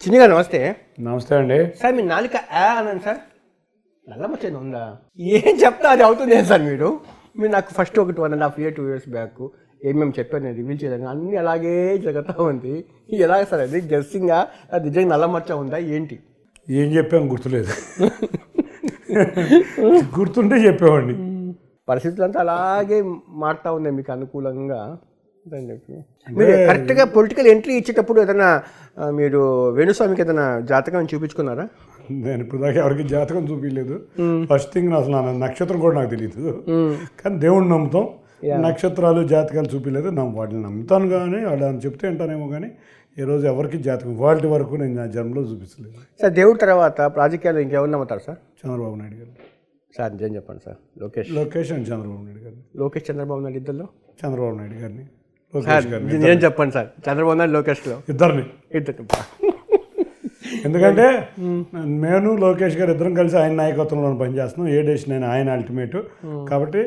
చిన్నగా నమస్తే. నమస్తే అండి. సార్ మీ నాలుక అన్నాను సార్, నల్లమచ్చని ఉందా? ఏం చెప్తా అది అవుతుంది సార్. మీరు నాకు ఫస్ట్ ఒకటి 1.5 years 2 years బ్యాక్ ఏమేమి చెప్పాను నేను రివీల్ చేయడానికి అన్నీ అలాగే జరుగుతూ ఉంది. ఎలాగ సార్ అది గెస్సింగా? అది నిజంగా నల్లమచ్చ ఉందా ఏంటి? ఏం చెప్పాము గుర్తులేదు. గుర్తుంటే చెప్పేవాడిని. పరిస్థితులు అంతా అలాగే మారుతూ ఉన్నాయి మీకు అనుకూలంగా అని చెప్పి. మీరు కరెక్ట్గా పొలిటికల్ ఎంట్రీ ఇచ్చేటప్పుడు ఏదైనా మీరు వేణుస్వామికి ఏదైనా జాతకం చూపించుకున్నారా? నేను ఇప్పుడు దాకా ఎవరికి జాతకం చూపించలేదు. ఫస్ట్ థింగ్ అసలు నా నక్షత్రం కూడా నాకు తెలియదు, కానీ దేవుడిని నమ్ముతాం. నక్షత్రాలు జాతకాలు చూపించలేదు. వాటిని నమ్ముతాను, కానీ వాళ్ళు అని చెప్తే వింటానేమో, కానీ ఈరోజు ఎవరికి జాతకం వాటి వరకు నేను నా జన్మలో చూపించలేదు. సార్ దేవుడి తర్వాత రాజకీయాలు ఇంకెవరు నమ్ముతారు సార్? చంద్రబాబు నాయుడు గారు. సార్ నిజం చెప్పండి సార్. లోకేష్ అండ్ చంద్రబాబు నాయుడు గారిని. చంద్రబాబు నాయుడు ఇద్దరు? చంద్రబాబు నాయుడు గారిని, లోకేష్ గారిని. నిజం చెప్పండి సార్. చంద్రబాబు నాయుడు లోకేష్లో ఇద్దరు. ఎందుకంటే నేను లోకేష్ గారు ఇద్దరం కలిసి ఆయన నాయకత్వంలో పనిచేస్తున్నాం. ఏ డేషన్ అయినా ఆయన అల్టిమేట్ కాబట్టి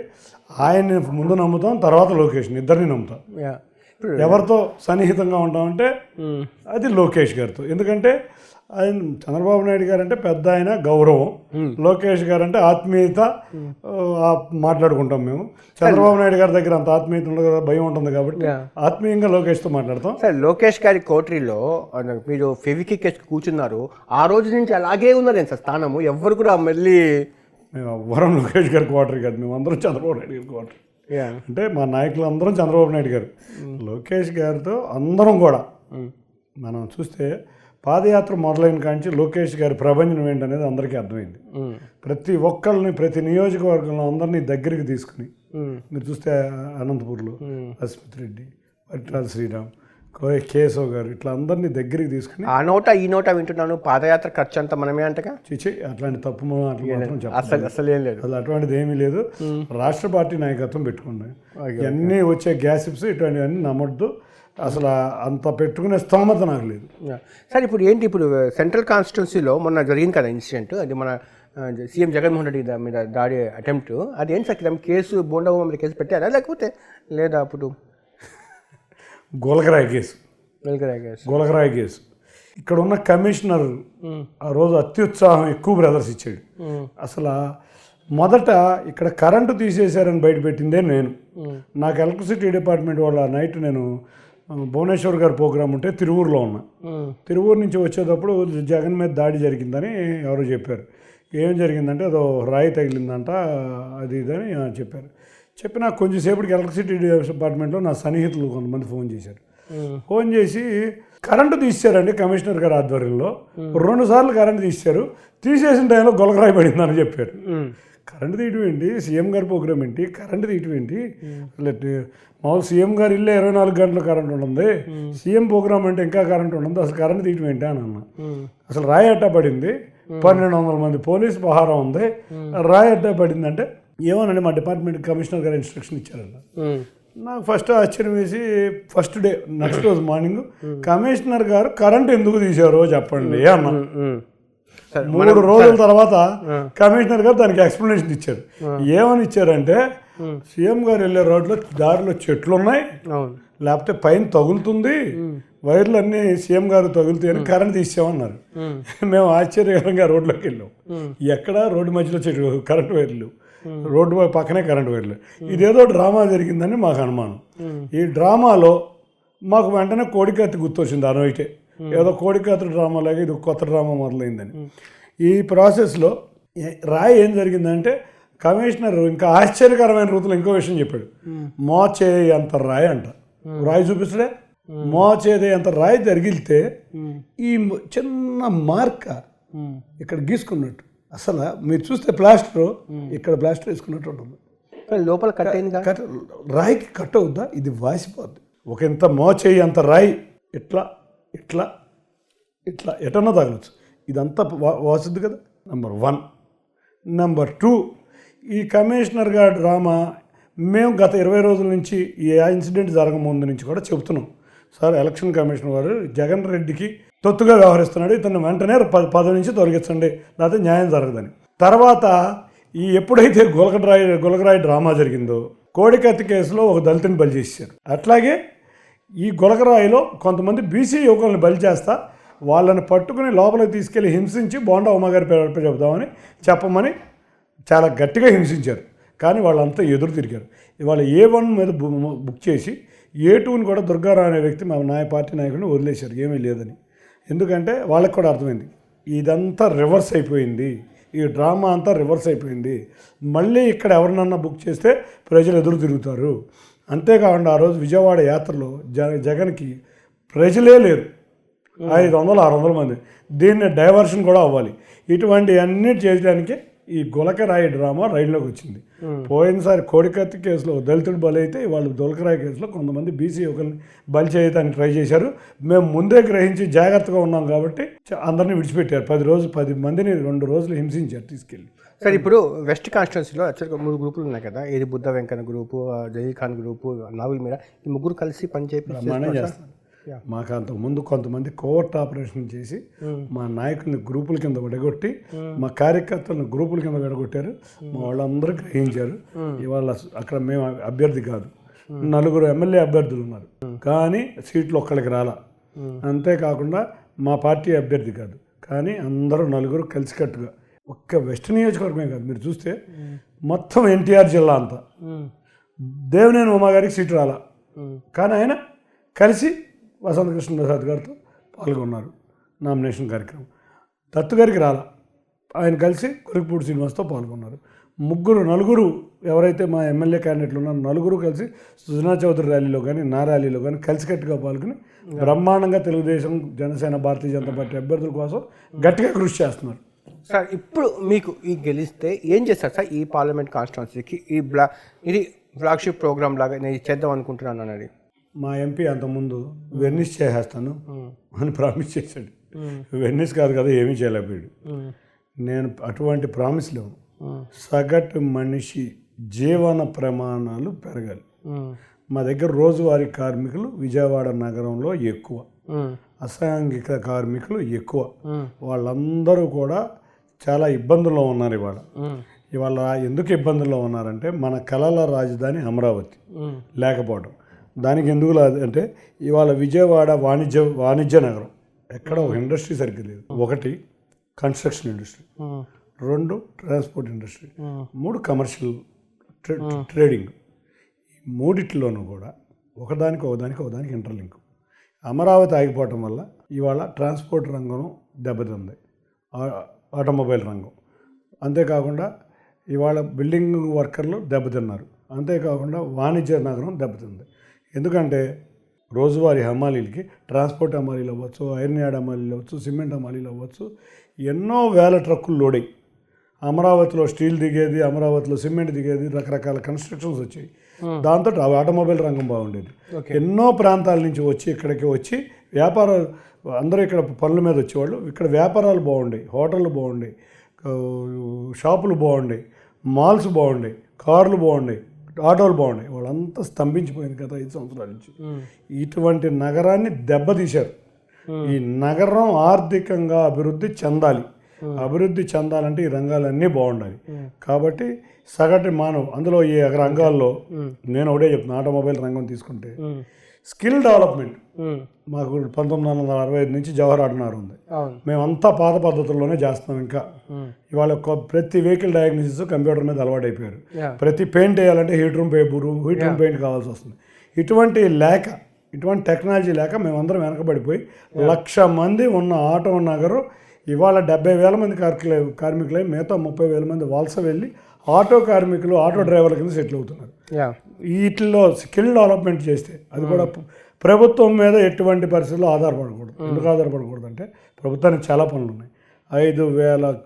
ఆయన్ని ముందు నమ్ముతాం, తర్వాత లోకేష్ని, ఇద్దరిని నమ్ముతాం. ఎవరితో సన్నిహితంగా ఉంటామంటే అది లోకేష్ గారితో. ఎందుకంటే ఆయన చంద్రబాబు నాయుడు గారు అంటే పెద్ద ఆయన గౌరవం, లోకేష్ గారు అంటే ఆత్మీయత. మాట్లాడుకుంటాం మేము. చంద్రబాబు నాయుడు గారి దగ్గర అంత ఆత్మీయత ఉండదు కదా, భయం ఉంటుంది కాబట్టి ఆత్మీయంగా లోకేష్తో మాట్లాడతాం. సార్ లోకేష్ గారి కోటరీలో మీరు ఫెవికిక్ కూర్చున్నారు, ఆ రోజు నుంచి అలాగే ఉన్నారు సార్ స్థానము. ఎవరు కూడా మళ్ళీ మేము ఎవ్వరం లోకేష్ గారి క్వార్టర్ కాదు, మేము అందరం చంద్రబాబు నాయుడు గారి క్వార్టర్. అంటే మా నాయకులు అందరం చంద్రబాబు నాయుడు గారు. లోకేష్ గారితో అందరం కూడా మనం చూస్తే పాదయాత్ర మొదలైన కాంచి లోకేష్ గారి ప్రభంజనం ఏంటనేది అందరికీ అర్థమైంది. ప్రతి ఒక్కళ్ళని, ప్రతి నియోజకవర్గంలో అందరినీ దగ్గరికి తీసుకుని మీరు చూస్తే అనంతపూర్లో అస్మిత్ రెడ్డి, పట్టాల శ్రీరామ్, కేశవ్ గారు, ఇట్లా అందరినీ దగ్గరికి తీసుకుని ఆ నోట ఈ నోట వింటున్నాను. పాదయాత్ర ఖర్చు అంతా మనమే అంటగా. చిచి అట్లాంటి తప్పు అసలు ఏం లేదు, అసలు అటువంటిది ఏమీ లేదు. రాష్ట్ర పార్టీ నాయకత్వం పెట్టుకున్నాయి. ఇవన్నీ వచ్చే గ్యాసిప్స్ ఇటువంటివన్నీ నమ్మొద్దు. అసలు అంత పెట్టుకునే స్తోమత నాకు లేదు సార్. ఇప్పుడు ఏంటి, ఇప్పుడు సెంట్రల్ కాన్స్టిట్యున్సీలో మొన్న జరిగింది కదా ఇన్సిడెంట్, అది మన సీఎం జగన్మోహన్ రెడ్డి మీద దాడి అటెంప్ట్. అది ఏంటి సార్? కేసు బోండాబు మీద కేసు పెట్టారా లేకపోతే లేదా? అప్పుడు గోలకరాయి కేసు ఇక్కడ ఉన్న కమిషనర్ ఆ రోజు అత్యుత్సాహం ఎక్కువ ప్రదర్శించాడు. అసలు మొదట ఇక్కడ కరెంటు తీసేశారని బయటపెట్టిందే నేను. నాకు ఎలక్ట్రిసిటీ డిపార్ట్మెంట్ వాళ్ళ నైట్ నేను భువనేశ్వర్ గారి ప్రోగ్రామ్ ఉంటే తిరువూరులో ఉన్నా. తిరువూరు నుంచి వచ్చేటప్పుడు జగన్ మీద దాడి జరిగిందని ఎవరో చెప్పారు. ఏం జరిగిందంటే అదో రాయి తగిలిందంట, అది ఇదని చెప్పారు. చెప్పిన కొంచెంసేపటికి ఎలక్ట్రిసిటీ డిపార్ట్మెంట్లో నా సన్నిహితులు కొంతమంది ఫోన్ చేశారు. ఫోన్ చేసి కరెంటు తీశారండి కమిషనర్ గారి ఆధ్వర్యంలో, 2 సార్లు కరెంటు తీశారు, తీసేసిన టైంలో గొలకరాయి పడిందని చెప్పారు. కరెంటు తీయటం ఏంటి, సీఎం గారి ప్రోగ్రామ్ ఏంటి, కరెంటు తీయటం ఏంటి? మామూలు సీఎం గారి ఇల్లే 24 గంటలు కరెంట్ ఉంటుంది, సీఎం ప్రోగ్రామ్ అంటే ఇంకా కరెంట్ ఉంటుంది, అసలు కరెంటు తీయటం ఏంటి అని అన్నా. అసలు రాయి అట్టా పడింది, 1200 మంది పోలీస్ పహారం ఉంది, రాయి అట్టా పడింది అంటే ఏమోనండి మా డిపార్ట్మెంట్ కమిషనర్ గారు ఇన్స్ట్రక్షన్ ఇచ్చారన్న. నాకు ఫస్ట్ ఆశ్చర్యం వేసి ఫస్ట్ డే నెక్స్ట్ రోజు మార్నింగ్ కమిషనర్ గారు కరెంట్ ఎందుకు తీశారో చెప్పండి అన్నా. 3 రోజుల తర్వాత కమిషనర్ గారు దానికి ఎక్స్ప్లెనేషన్ ఇచ్చారు. ఏమని ఇచ్చారంటే సీఎం గారు వెళ్ళే రోడ్లో దారిలో చెట్లు ఉన్నాయి, లేకపోతే పైన తగులుతుంది, వైర్లు అన్నీ సీఎం గారు తగులుతాయని కరెంట్ తీసామన్నారు. మేము ఆశ్చర్యకరంగా రోడ్లోకి వెళ్ళాం. ఎక్కడ రోడ్డు మధ్యలో చెట్లు, కరెంట్ వైర్లు, రోడ్డు పక్కనే కరెంట్ వైర్లు. ఇదేదో డ్రామా జరిగిందని మాకు అనుమానం. ఈ డ్రామాలో మాకు వెంటనే కోడికత్తి గుర్తొచ్చింది. అనవైతే ఏదో కోడికత్తి డ్రామా లాగా ఇది కొత్త డ్రామా మొదలైందని. ఈ ప్రాసెస్లో రాయి ఏం జరిగిందంటే కమిషనర్ ఇంకా ఆశ్చర్యకరమైన రీతిలో ఇంకో విషయం చెప్పాడు. మోచే అంత రాయి అంట, రాయి చూపిస్తాడే, మోచేదే అంత రాయి జరిగితే ఈ చిన్న మార్క ఇక్కడ గీసుకున్నట్టు. అసలు మీరు చూస్తే ప్లాస్టర్ ఇక్కడ ప్లాస్టర్ వేసుకున్నట్టు ఉంటుంది. లోపల కట్ అయింది, రాయికి కట్ అవుద్దా? ఇది వాసిపోద్ది. ఒక ఇంత మోచేయి అంత రాయి ఇట్లా ఇట్లా ఇట్లా ఎటన్నా తగలచ్చు. ఇదంతా వాసిద్ది కదా. నెంబర్ 1. నెంబర్ 2, ఈ కమిషనర్ గారి డ్రామా మేము గత 20 రోజుల నుంచి ఈ ఇన్సిడెంట్ జరగముందు నుంచి కూడా చెబుతున్నాం. సార్ ఎలక్షన్ కమిషనర్ గారు జగన్ రెడ్డికి తొత్తుగా వ్యవహరిస్తున్నాడు, ఇతను వెంటనే పదవి నుంచి తొలగించండి, లేకపోతే న్యాయం జరగదని. తర్వాత ఈ ఎప్పుడైతే గొలకరాయి డ్రామా జరిగిందో కోడికత్తి కేసులో ఒక దళితుని బలి చేశారు. అట్లాగే ఈ గొలకరాయిలో కొంతమంది బీసీ యువకులను బలి చేస్తా వాళ్ళని పట్టుకుని లోపలికి తీసుకెళ్ళి హింసించి బోండా ఉమ్మగారి పేరు చెబుదామని చెప్పమని చాలా గట్టిగా హింసించారు. కానీ వాళ్ళంతా ఎదురు తిరిగారు. ఇవాళ A1 మీద బుక్ చేసి A2ని కూడా దుర్గారావు అనే వ్యక్తి మా పార్టీ నాయకుడిని వదిలేశారు, ఏమీ లేదని. ఎందుకంటే వాళ్ళకి కూడా అర్థమైంది ఇదంతా రివర్స్ అయిపోయింది, ఈ డ్రామా అంతా రివర్స్ అయిపోయింది. మళ్ళీ ఇక్కడ ఎవరినన్నా బుక్ చేస్తే ప్రజలు ఎదురు తిరుగుతారు. అంతేకాకుండా ఆ రోజు విజయవాడ యాత్రలో జగన్కి ప్రజలే లేరు, 500-600 మంది. దీన్ని డైవర్షన్ కూడా అవ్వాలి. ఇటువంటి అన్నీ చేయడానికి ఈ గులకరాయి డ్రామా రైల్లోకి వచ్చింది. పోయినసారి కోడికత్తి కేసులో దళితుడు బలైతే వాళ్ళు గులకరాయి కేసులో కొంతమంది బీసీ యువకుల్ని బలి చేయడానికి ట్రై చేశారు. మేము ముందే గ్రహించి జాగ్రత్తగా ఉన్నాం కాబట్టి అందరినీ విడిచిపెట్టారు. 10 మందిని 2 రోజులు హింసించారు తీసుకెళ్ళి. సార్ ఇప్పుడు వెస్ట్ కాన్స్టిట్యున్సీలో యాక్చువల్గా 3 గ్రూపులు ఉన్నాయి కదా, ఏది బుద్ధ వెంకన్న గ్రూపు, జహీర్ ఖాన్ గ్రూపు, నాగుల్ మీరా, ఈ ముగ్గురు కలిసి చేస్తారు. మాకు అంతకుముందు కొంతమంది కోవర్ట్ ఆపరేషన్ చేసి మా నాయకుల్ని గ్రూపుల కింద విడగొట్టి మా కార్యకర్తలను గ్రూపుల కింద విడగొట్టారు. మా వాళ్ళందరూ గ్రహించారు. ఇవాళ అక్కడ మేము అభ్యర్థి కాదు, 4 ఎమ్మెల్యే అభ్యర్థులు ఉన్నారు కానీ సీట్లు ఒక్కడికి రాలా. అంతేకాకుండా మా పార్టీ అభ్యర్థి కాదు కానీ అందరూ 4 కలిసికట్టుగా ఒక్క వెస్ట్ నియోజకవర్గమే కాదు, మీరు చూస్తే మొత్తం ఎన్టీఆర్ జిల్లా అంతా దేవినేని ఉమా గారికి సీటు రాలా కానీ ఆయన కలిసి వసంత కృష్ణ ప్రసాద్ గారితో పాల్గొన్నారు నామినేషన్ కార్యక్రమం. దత్తు గారికి రాలా, ఆయన కలిసి కొరికపూడి శ్రీనివాస్తో పాల్గొన్నారు. 4 ఎవరైతే మా ఎమ్మెల్యే క్యాండిడేట్లు ఉన్నారో 4 కలిసి సుజనా చౌదరి ర్యాలీలో కానీ నా ర్యాలీలో కానీ కలిసికట్టుగా పాల్గొని బ్రహ్మాండంగా తెలుగుదేశం, జనసేన, భారతీయ జనతా పార్టీ అభ్యర్థుల కోసం గట్టిగా కృషి చేస్తున్నారు. సార్ ఇప్పుడు మీకు ఈ గెలిస్తే ఏం చేస్తారు సార్ ఈ పార్లమెంట్ కాన్స్టిట్యున్సీకి? ఇది ఫ్లాగ్షిప్ ప్రోగ్రామ్ లాగా నేను చేద్దాం అనుకుంటున్నాను అన్నది. మా ఎంపీ అంతకుముందు వెన్నిస్ చేసేస్తాను అని ప్రామిస్ చేశాడు. వెన్నిస్ కాదు కదా, ఏమీ చేయలేకపోయాడు. నేను అటువంటి ప్రామిస్ లేవు. సగటు మనిషి జీవన ప్రమాణాలు పెరగాలి. మా దగ్గర రోజువారీ కార్మికులు విజయవాడ నగరంలో ఎక్కువ, అసాంఘిక కార్మికులు ఎక్కువ. వాళ్ళందరూ కూడా చాలా ఇబ్బందుల్లో ఉన్నారు. ఇవాళ ఎందుకు ఇబ్బందుల్లో ఉన్నారంటే మన కళల రాజధాని అమరావతి లేకపోవడం. దానికి ఎందుకు అంటే ఇవాళ విజయవాడ వాణిజ్య నగరం, ఎక్కడ ఒక ఇండస్ట్రీ సరిగ్గా లేదు. 1 construction industry, 2 transport industry, 3 commercial trading. ఈ మూడిట్లోనూ కూడా ఒకదానికి ఇంటర్లింక్. అమరావతి ఆగిపోవటం వల్ల ఇవాళ ట్రాన్స్పోర్ట్ రంగం దెబ్బతింది, ఆటోమొబైల్ రంగం. అంతేకాకుండా ఇవాళ బిల్డింగ్ వర్కర్లు దెబ్బతిన్నారు. అంతేకాకుండా వాణిజ్య నగరం దెబ్బతింది. ఎందుకంటే రోజువారీ హమాలీలకి ట్రాన్స్పోర్ట్ హమాలీలు అవ్వచ్చు, ఐరన్ యార్డ్ హమాలీలు అవ్వచ్చు, సిమెంట్ హమాలీలు అవ్వచ్చు, ఎన్నో వేల ట్రక్కులు లోడై అమరావతిలో స్టీల్ దిగేది, అమరావతిలో సిమెంట్ దిగేది, రకరకాల కన్స్ట్రక్షన్స్ వచ్చాయి. దాంతో ఆటోమొబైల్ రంగం బాగుండేది. ఎన్నో ప్రాంతాల నుంచి ఇక్కడికి వచ్చి వ్యాపారాలు, అందరూ ఇక్కడ పనుల మీద వచ్చేవాళ్ళు. ఇక్కడ వ్యాపారాలు బాగుండేవి, హోటళ్ళు బాగుండేవి, షాపులు బాగుండేవి, మాల్స్ బాగుండేవి, కార్లు బాగుండేవి, ఆటోలు బాగుండేవి. వాళ్ళంతా స్తంభించిపోయింది గత 5 సంవత్సరాల నుంచి. ఇటువంటి నగరాన్ని దెబ్బతీశారు. ఈ నగరం ఆర్థికంగా అభివృద్ధి చెందాలంటే ఈ రంగాలన్నీ బాగుండాలి. కాబట్టి సగటు మానవ్ అందులో ఈ రంగాల్లో నేను ఒకటే చెప్తున్నా, ఆటోమొబైల్ రంగం తీసుకుంటే స్కిల్ డెవలప్మెంట్ మాకు 1965 నుంచి జవహర్ ఆర్డినరీ ఉంది. మేమంతా పాత పద్ధతుల్లోనే చేస్తున్నాం. ఇంకా ఇవాళ ప్రతి వెహికల్ డయాగ్నోసిస్ కంప్యూటర్ మీద అలవాటు అయిపోయారు. ప్రతి పెయింట్ వేయాలంటే హీట్ రూమ్ పెయింట్ కావాల్సి వస్తుంది. ఇటువంటి టెక్నాలజీ లేక మేమందరం వెనకబడిపోయి 1,00,000 మంది ఉన్న ఆటో నగరు ఇవాళ 70,000 మంది కార్మికులై మిగతా 30,000 మంది వలస వెళ్ళి ఆటో కార్మికులు, ఆటో డ్రైవర్ల కింద సెటిల్ అవుతున్నారు. వీటిల్లో స్కిల్ డెవలప్మెంట్ చేస్తే అది కూడా ప్రభుత్వం మీద ఎటువంటి పరిస్థితుల్లో ఆధారపడకూడదు. ఎందుకు ఆధారపడకూడదు అంటే ప్రభుత్వానికి చాలా పనులు ఉన్నాయి. 5,000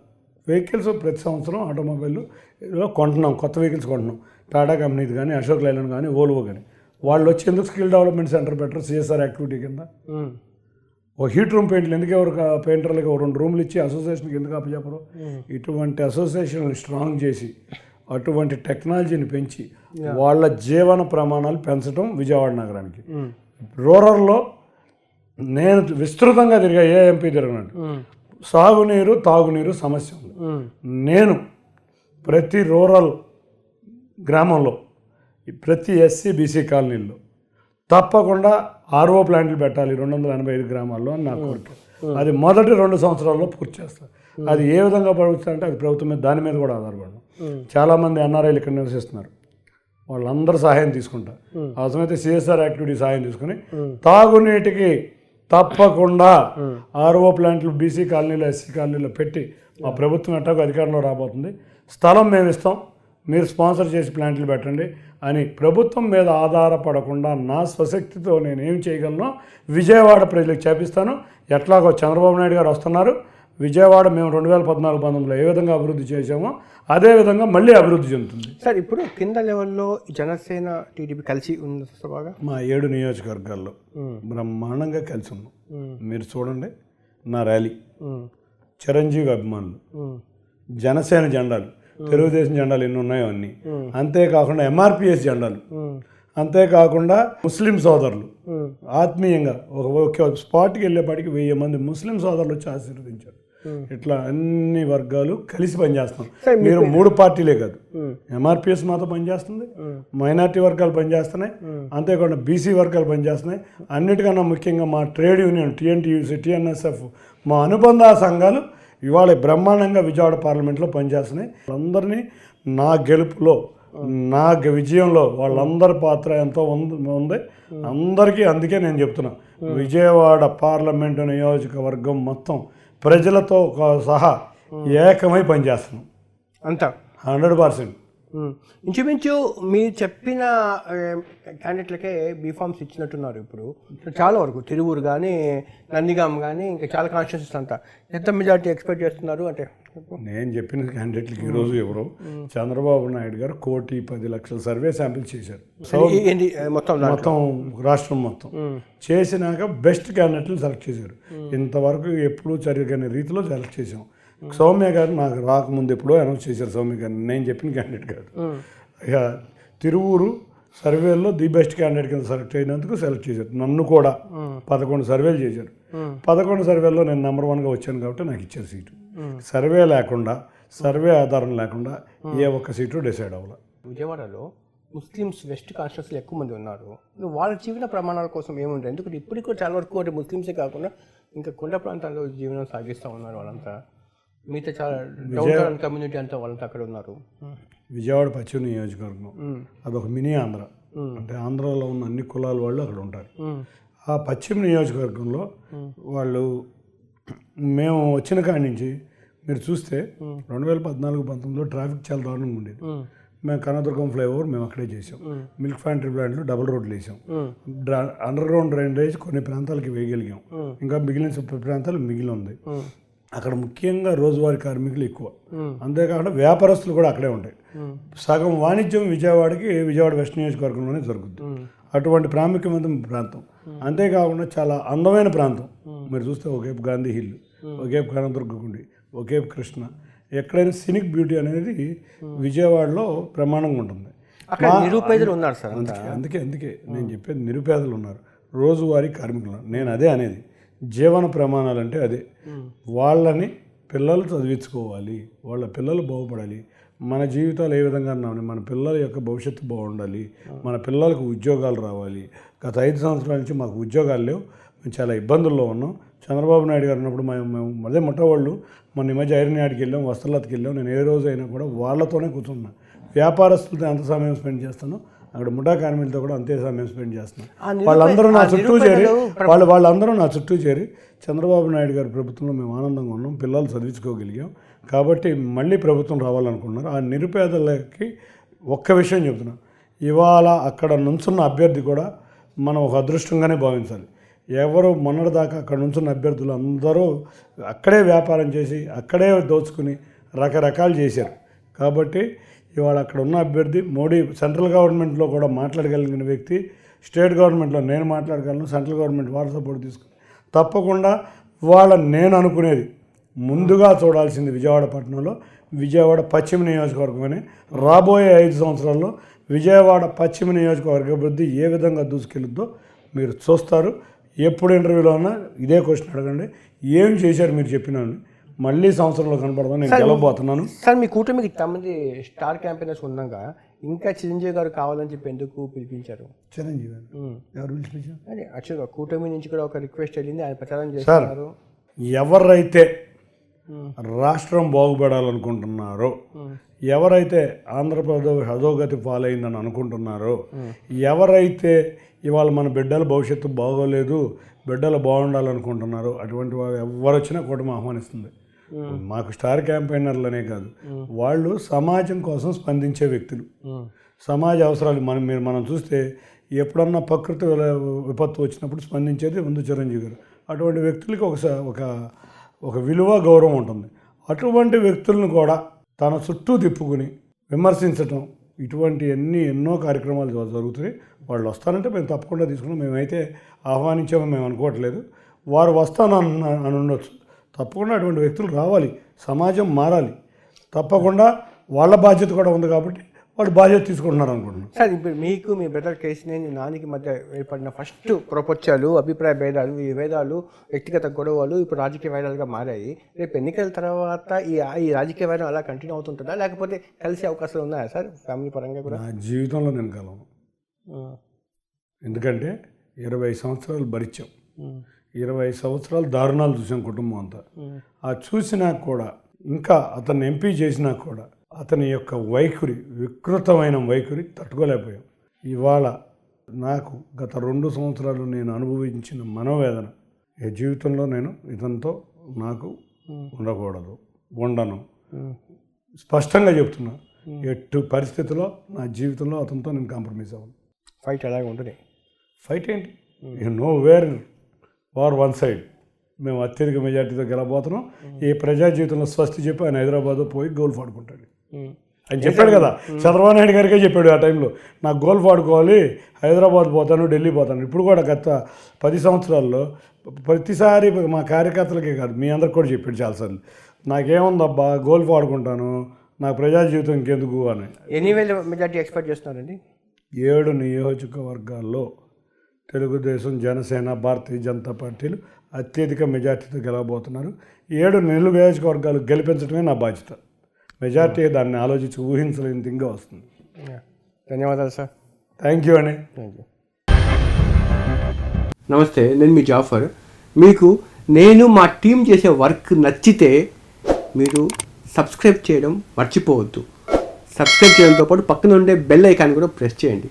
వెహికల్స్ ప్రతి సంవత్సరం ఆటోమొబైల్లో కొంటున్నాం, కొత్త వెహికల్స్ కొంటున్నాం. టాటా కంపెనీది కానీ, అశోక్ లైలాండ్ కానీ, ఓల్వో కానీ. వాళ్ళు వచ్చి ఎందుకు స్కిల్ డెవలప్మెంట్ సెంటర్ పెట్టరు? CSR యాక్టివిటీ కింద ఓ హీట్ రూమ్ పెయింట్లు ఎందుకు పెయింటర్లకి 2 రూమ్లు ఇచ్చి అసోసియేషన్కి ఎందుకు అప్పచెప్పరు? ఇటువంటి అసోసియేషన్లు స్ట్రాంగ్ చేసి అటువంటి టెక్నాలజీని పెంచి వాళ్ళ జీవన ప్రమాణాలు పెంచడం విజయవాడ నగరానికి. రూరల్లో నేను విస్తృతంగా తిరిగా, ఏ ఎంపీ తిరగనండి, సాగునీరు తాగునీరు సమస్య ఉంది. నేను ప్రతి రూరల్ గ్రామంలో, ప్రతి SC BC కాలనీల్లో తప్పకుండా RO ప్లాంట్లు పెట్టాలి 285 గ్రామాల్లో అని నా కోరిక. అది మొదటి 2 సంవత్సరాల్లో పూర్తి చేస్తారు. అది ఏ విధంగా పడుతుందంటే అది ప్రభుత్వం మీద దాని మీద కూడా ఆధారపడడం. చాలామంది ఎన్ఆర్ఐలు ఇక్కడ నివసిస్తున్నారు, వాళ్ళందరూ సహాయం తీసుకుంటారు. అవసరమైతే సిఎస్ఆర్ యాక్టివిటీ సహాయం తీసుకుని తాగునీటికి తప్పకుండా ఆర్ఓ ప్లాంట్లు బీసీ కాలనీలో ఎస్సీ కాలనీలో పెట్టి మా ప్రభుత్వం ఎట్టాగో అధికారంలో రాబోతుంది, స్థలం మేము ఇస్తాం, మీరు స్పాన్సర్ చేసి ప్లాంట్లు పెట్టండి అని ప్రభుత్వం మీద ఆధారపడకుండా నా స్వశక్తితో నేను ఏం చేయగలను విజయవాడ ప్రజలకు చేపిస్తాను. ఎట్లాగో చంద్రబాబు నాయుడు గారు వస్తున్నారు, విజయవాడ మేము 2014-19లో ఏ విధంగా అభివృద్ధి చేసామో అదే విధంగా మళ్ళీ అభివృద్ధి చెందుతుంది. సార్ ఇప్పుడు కింద లెవెల్లో జనసేన టీడీపీ కలిసి ఉంది బాగా, మా 7 నియోజకవర్గాల్లో బ్రహ్మాండంగా కలిసి ఉన్నాం. మీరు చూడండి, నా ర్యాలీ చిరంజీవి అభిమానులు, జనసేన జెండాలు, తెలుగుదేశం జెండాలు ఎన్ని ఉన్నాయో అన్నీ, అంతేకాకుండా ఎంఆర్పిఎస్ జెండాలు, అంతేకాకుండా ముస్లిం సోదరులు ఆత్మీయంగా ఒక స్పాట్కి వెళ్ళేపాటికి 1000 మంది ముస్లిం సోదరులు వచ్చి ఆశీర్వదించారు. ఇట్లా అన్ని వర్గాలు కలిసి పనిచేస్తాం. మీరు 3 పార్టీలే కాదు, ఎంఆర్పిఎస్ మాతో పనిచేస్తుంది, మైనార్టీ వర్గాలు పనిచేస్తున్నాయి, అంతేకాకుండా బీసీ వర్గాలు పనిచేస్తున్నాయి. అన్నిటికన్నా ముఖ్యంగా మా ట్రేడ్ యూనియన్ టీఎన్టీయూసీ, టీఎన్ఎస్ఎఫ్, మా అనుబంధ సంఘాలు ఇవాళ బ్రహ్మాండంగా విజయవాడ పార్లమెంట్లో పనిచేస్తున్నాయి. వాళ్ళందరినీ నా గెలుపులో, నా విజయంలో వాళ్ళందరి పాత్ర ఎంతో ఉంది అందరికీ. అందుకే నేను చెప్తున్నా, విజయవాడ పార్లమెంటు నియోజకవర్గం మొత్తం ప్రజలతో సహా ఏకమై పనిచేస్తున్నాం అంతా 100%. ఇంచుమించు మీరు చెప్పిన క్యాండిడేట్లకే బీఫామ్స్ ఇచ్చినట్టున్నారు. ఇప్పుడు చాలా వరకు తిరువూరు కానీ, నందిగాం కానీ, ఇంకా చాలా కాన్స్టిట్యూన్సీస్ అంతా ఎంత మెజారిటీ ఎక్స్పెక్ట్ చేస్తున్నారు? అంటే నేను చెప్పిన క్యాండిడేట్లకి ఈరోజు ఎవరు, చంద్రబాబు నాయుడు గారు 1,10,00,000 సర్వే శాంపిల్ చేశారు మొత్తం రాష్ట్రం మొత్తం. చేసినాక బెస్ట్ క్యాండిడేట్లను సెలెక్ట్ చేశారు. ఇంతవరకు ఎప్పుడూ జరగని రీతిలో సెలెక్ట్ చేసాం. సౌమ్య గారు నాకు రాకముందు ఎప్పుడో అనౌన్స్ చేశారు. సౌమ్య గారిని నేను చెప్పిన క్యాండిడేట్ కాదు. ఇక తిరువూరు సర్వేల్లో ది బెస్ట్ క్యాండిడేట్ కింద సెలెక్ట్ అయినందుకు సెలెక్ట్ చేశారు. నన్ను కూడా 11 సర్వేలు చేశారు. 11 సర్వేల్లో నేను నెంబర్ 1గా వచ్చాను కాబట్టి నాకు ఇచ్చారు సీటు. సర్వే లేకుండా, సర్వే ఆధారం లేకుండా ఏ ఒక్క సీటు డిసైడ్ అవ్వాలి. విజయవాడలో ముస్లిమ్స్ వెస్ట్ కాన్స్టిట్యూన్సీలు ఎక్కువ మంది ఉన్నారు. వాళ్ళ జీవన ప్రమాణాల కోసం ఏముంటాయి? ఎందుకంటే ఇప్పటికీ కూడా చాలా వరకు అంటే ముస్లిమ్సే కాకుండా ఇంకా కొండ ప్రాంతాల్లో జీవనం సాగిస్తూ ఉన్నారు వాళ్ళంతా. మిగతా చాలా డౌన్ కమ్యూనిటీ అంతా వాళ్ళంతా అక్కడ ఉన్నారు. విజయవాడ పశ్చిమ నియోజకవర్గం అదొక మినీ ఆంధ్ర. అంటే ఆంధ్రాలో ఉన్న అన్ని కులాల వాళ్ళు అక్కడ ఉంటారు. ఆ పశ్చిమ నియోజకవర్గంలో వాళ్ళు మేము వచ్చిన కాడి నుంచి మీరు చూస్తే 2014-19లో ట్రాఫిక్ చాలా దారుణంగా ఉండేది. మేము కనదుర్గం ఫ్లైఓవర్ మేము అక్కడే చేసాం. మిల్క్ ఫ్యాక్టరీ ప్లాంట్లో డబుల్ రోడ్లు వేసాం. అండర్ గ్రౌండ్ డ్రైనేజ్ కొన్ని ప్రాంతాలకి వేయగలిగాం. ఇంకా మిగిలిన ప్రాంతాలు మిగిలి ఉంది. అక్కడ ముఖ్యంగా రోజువారీ కార్మికులు ఎక్కువ, అంతేకాకుండా వ్యాపారస్తులు కూడా అక్కడే ఉంటాయి. సగం వాణిజ్యం విజయవాడ వెస్ట్ నియోజకవర్గంలోనే జరుగుతుంది. అటువంటి ప్రాముఖ్యమైన ప్రాంతం. అంతేకాకుండా చాలా అందమైన ప్రాంతం. మీరు చూస్తే ఒకవైపు గాంధీ హిల్, ఒకవైపు కనదుర్గగుండి, ఒకవైపు కృష్ణ. ఎక్కడైనా సినిక్ బ్యూటీ అనేది విజయవాడలో ప్రమాణంగా ఉంటుంది. నిరుపేదలు ఉన్నారు సార్. అందుకే నేను చెప్పేది నిరుపేదలు ఉన్నారు, రోజువారీ కార్మికులు ఉన్నారు. నేను అదే అనేది, జీవన ప్రమాణాలు అంటే అదే. వాళ్ళని పిల్లలు చదివించుకోవాలి, వాళ్ళ పిల్లలు బాగుపడాలి. మన జీవితాలు ఏ విధంగా ఉన్నామని, మన పిల్లల యొక్క భవిష్యత్తు బాగుండాలి, మన పిల్లలకు ఉద్యోగాలు రావాలి. గత 5 సంవత్సరాల నుంచి మాకు ఉద్యోగాలు లేవు, మేము చాలా ఇబ్బందుల్లో ఉన్నాం. చంద్రబాబు నాయుడు గారు ఉన్నప్పుడు మేము అదే మొట్టవాళ్ళు మన ఈ మధ్య ఐరన్ యార్డ్కి వెళ్ళాం, వస్త్రలతకి వెళ్ళాం. నేను ఏ రోజైనా కూడా వాళ్ళతోనే కూర్చున్నా. వ్యాపారస్తులతో ఎంత సమయం స్పెండ్ చేస్తానో అక్కడ ముఠా కార్మికులతో కూడా అంతే సమయం స్పెండ్ చేస్తున్నాను. వాళ్ళందరూ నా చుట్టూ చేరి చంద్రబాబు నాయుడు గారి ప్రభుత్వంలో మేము ఆనందంగా ఉన్నాం, పిల్లలు చదివించుకోగలిగాం కాబట్టి మళ్ళీ ప్రభుత్వం రావాలనుకున్నారు. ఆ నిరుపేదలకి ఒక్క విషయం చెప్తున్నాం, ఇవాళ అక్కడ నుంచున్న అభ్యర్థి కూడా మనం ఒక అదృష్టంగానే భావించాలి. ఎవరు మొన్నటిదాకా అక్కడ నుంచున్న అభ్యర్థులు అందరూ అక్కడే వ్యాపారం చేసి అక్కడే దోచుకుని రకరకాలు చేశారు. కాబట్టి ఇవాళ అక్కడ ఉన్న అభ్యర్థి మోడీ సెంట్రల్ గవర్నమెంట్లో కూడా మాట్లాడగలిగిన వ్యక్తి, స్టేట్ గవర్నమెంట్లో నేను మాట్లాడగలను, సెంట్రల్ గవర్నమెంట్ వాళ్ళ సపోర్ట్ తీసుకుని తప్పకుండా నేను అనుకునేది ముందుగా చూడాల్సింది విజయవాడ పట్టణంలో విజయవాడ పశ్చిమ నియోజకవర్గం అని. రాబోయే 5 సంవత్సరాల్లో విజయవాడ పశ్చిమ నియోజకవర్గ అభివృద్ధి ఏ విధంగా దూసుకెళ్ళుద్దో మీరు చూస్తారు. ఎప్పుడు ఇంటర్వ్యూలో ఉన్నా ఇదే క్వశ్చన్ అడగండి, ఏం చేశారు మీరు చెప్పినాను. మళ్ళీ సంవత్సరంలో కనపడదాం, నేను గెలవబోతున్నాను. సార్ మీ కూటమికి 9 స్టార్ క్యాంపెయినర్స్ ఉన్నాక ఇంకా చిరంజీవి గారు కావాలని చెప్పి ఎందుకు పిలిపించారు? చిరంజీవి ఎవరు పిలిపించారు? అని యాక్చువల్గా కూటమి నుంచి కూడా ఒక రిక్వెస్ట్ వెళ్ళింది, ఆయన ప్రచారం చేస్తున్నారు. ఎవరైతే రాష్ట్రం బాగుపడాలనుకుంటున్నారో, ఎవరైతే ఆంధ్రప్రదేశ్ అధోగతి పాలైందని అనుకుంటున్నారో, ఎవరైతే ఇవాళ మన బిడ్డల భవిష్యత్తు బాగోలేదు, బిడ్డలు బాగుండాలనుకుంటున్నారో అటువంటి వారు ఎవరు వచ్చినా కూటమి ఆహ్వానిస్తుంది. మాకు స్టార్ క్యాంపెయినర్లనే కాదు, వాళ్ళు సమాజం కోసం స్పందించే వ్యక్తులు. సమాజ అవసరాలు మనం చూస్తే ఎప్పుడన్నా ప్రకృతి విపత్తు వచ్చినప్పుడు స్పందించేది ముందు చిరంజీవి గారు. అటువంటి వ్యక్తులకి ఒక విలువ గౌరవం ఉంటుంది. అటువంటి వ్యక్తులను కూడా తన చుట్టూ తిప్పుకుని విమర్శించటం, ఇటువంటి ఎన్నో కార్యక్రమాలు జరుగుతున్నాయి. వాళ్ళు వస్తానంటే మేము తప్పకుండా తీసుకున్నాం. మేమైతే ఆహ్వానించామని మేము అనుకోవట్లేదు. వారు వస్తానని ఉండొచ్చు. తప్పకుండా అటువంటి వ్యక్తులు రావాలి. సమాజం మారాలి. తప్పకుండా వాళ్ళ బాధ్యత కూడా ఉంది కాబట్టి వాళ్ళు బాధ్యత తీసుకుంటున్నారు అనుకుంటున్నాను. సార్, ఇప్పుడు మీకు మీ బ్రదర్ కేసినేని నానికి మధ్య ఏర్పడిన ఫస్ట్ ప్రపంచాలు, అభిప్రాయ భేదాలు, ఈ భేదాలు, వ్యక్తిగత గొడవలు ఇప్పుడు రాజకీయ వైరాలుగా మారాయి. రేపు ఎన్నికల తర్వాత ఈ రాజకీయ వైరం అలా కంటిన్యూ అవుతుంటుందా, లేకపోతే కలిసే అవకాశాలు ఉన్నాయా సార్ ఫ్యామిలీ పరంగా కూడా? నా జీవితంలో నేను కలవను. ఎందుకంటే 20 సంవత్సరాలు భరించాం, 20 సంవత్సరాలు దారుణాలు చూసాం కుటుంబం అంతా. ఆ చూసినా కూడా, ఇంకా అతన్ని ఎంపీ చేసినా కూడా అతని యొక్క వికృతమైన వైఖరి తట్టుకోలేకపోయాం. ఇవాళ నాకు గత 2 సంవత్సరాలు నేను అనుభవించిన మనోవేదన, ఈ జీవితంలో నేను ఇతనితో నాకు ఉండకూడదు, ఉండను. స్పష్టంగా చెప్తున్నా, ఎట్టి పరిస్థితుల్లో నా జీవితంలో అతనితో నేను కాంప్రమైజ్ అవ్వను. ఫైట్ అలాగే ఉంటుంది. ఫైట్ ఏంటి, know where war one side. మేము అత్యధిక మెజార్టీతో గెలబోతున్నాం. ఈ ప్రజా జీవితంలో స్వస్తి చెప్పి ఆయన హైదరాబాద్ పోయి గోల్ఫ్ ఆడుకుంటాడు. ఆయన చెప్పాడు కదా, చంద్రబాబు నాయుడు గారికే చెప్పాడు ఆ టైంలో, నాకు గోల్ఫ్ ఆడుకోవాలి, హైదరాబాద్ పోతాను, ఢిల్లీ పోతాను. ఇప్పుడు కూడా గత 10 సంవత్సరాల్లో ప్రతిసారి మా కార్యకర్తలకే కాదు, మీ అందరికి కూడా చెప్పాడు చాలాసార్లు, నాకేముందబ్బా గోల్ఫ్ ఆడుకుంటాను, నాకు ప్రజా జీవితం ఇంకెందుకు అని. ఎన్ని వేల మెజార్టీ ఎక్స్పెక్ట్ చేస్తున్నారండి? 7 నియోజకవర్గాల్లో తెలుగుదేశం, జనసేన, భారతీయ జనతా పార్టీలు అత్యధిక మెజార్టీతో గెలవబోతున్నారు. 7 నియోజకవర్గాలు గెలిపించడమే నా బాధ్యత. మెజార్టీ దాన్ని ఆలోచించి ఊహించలేని థింగ్గా వస్తుంది. ధన్యవాదాలు సార్. థ్యాంక్ యూ అండి. Thank you. నమస్తే, నేను మీ జాఫర్. మీకు నేను మా టీం చేసే వర్క్ నచ్చితే మీరు సబ్స్క్రైబ్ చేయడం మర్చిపోవద్దు. సబ్స్క్రైబ్ చేయడంతో పాటు పక్కన ఉండే బెల్ ఐకాన్ కూడా ప్రెస్ చేయండి.